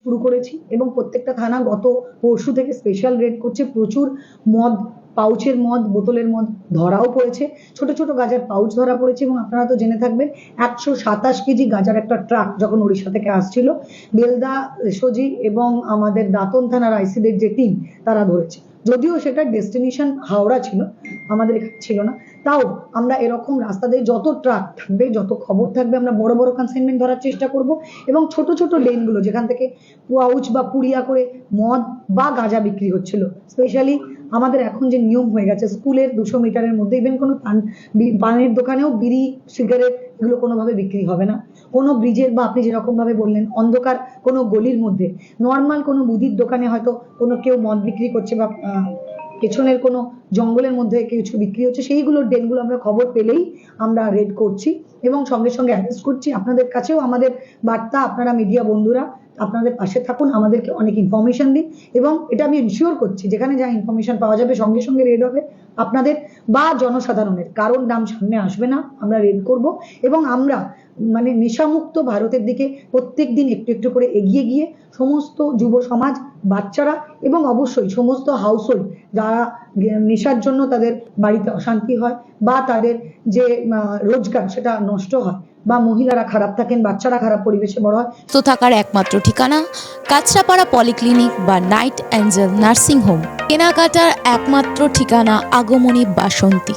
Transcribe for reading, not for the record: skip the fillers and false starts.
শুরু করেছি এবং প্রত্যেকটা থানা গত পরশু থেকে স্পেশাল রেড করছে। প্রচুর মদ, পাউচের মদ, বোতলের মদ ধরাও পড়েছে। ছোট ছোট গাঁজার পাউচ ধরা পড়েছে এবং আপনারা তো জেনে থাকবেন 127 কেজি গাঁজার একটা ট্রাক যখন উড়িষ্যা থেকে আসছিল, বেলদা, এসওজি এবং আমাদের দাঁতন থানার আইসিদের যে টিম তারা ধরেছে। যদিও সেটা ডেস্টিনেশন হাওড়া ছিল, আমাদের এখানে ছিল না। তাও আমরা এরকম রাস্তা দিয়ে যত ট্রাক থাকবে, যত খবর থাকবে, আমরা বড় বড় কনসাইনমেন্ট ধরার চেষ্টা করব এবং ছোট ছোট লেনগুলো যেখান থেকে পাউচ বা পুড়িয়া করে মদ বা গাঁজা বিক্রি হচ্ছিল, স্পেশালি আমাদের এখন যে নিয়ম হয়ে গেছে স্কুলের 200 মিটারের মধ্যে ইভেন কোনো পানের দোকানেও বিড়ি, সিগারেট এগুলো কোনোভাবে বিক্রি হবে না। কোনো ব্রিজের বা আপনি যেরকম ভাবে বললেন অন্ধকার কোনো গলির মধ্যে নর্মাল কোনো মুদির দোকানে হয়তো কোনো কেউ মদ বিক্রি করছে বা পেছনের কোনো জঙ্গলের মধ্যে কিছু বিক্রি হচ্ছে, সেইগুলোর ডেনগুলো আমরা খবর পেলেই আমরা রেড করছি এবং সঙ্গে সঙ্গে অ্যারেস্ট করছি। আপনাদের কাছেও আমাদের বার্তা, আপনারা মিডিয়া বন্ধুরা আপনাদের পাশে থাকুন, আমাদেরকে অনেক ইনফরমেশন দিন এবং এটা আমি এনশিওর করছি যেখানে যা ইনফরমেশন পাওয়া যাবে সঙ্গে সঙ্গে রেড হবে। আপনাদের বা জনসাধারণের কারোর নাম সামনে আসবে না, আমরা রেড করব এবং আমরা মানে নেশামুক্ত ভারতের দিকে প্রত্যেক দিন একটু একটু করে এগিয়ে গিয়ে সমস্ত যুব সমাজ, বাচ্চারা এবং অবশ্যই সমস্ত হাউসহোল্ড যারা নেশার জন্য তাদের বাড়িতে অশান্তি হয় বা তাদের যে রোজগার সেটা নষ্ট হয় বা মহিলারা খারাপ থাকেন, বাচ্চারা খারাপ পরিবেশে বড় হয়, তো থাকার একমাত্র ঠিকানা কাঁচরাপাড়া পলিক্লিনিক বা নাইট অ্যাঞ্জেল নার্সিং হোম। কেনাকাটার একমাত্র ঠিকানা আগমনী বাসন্তী।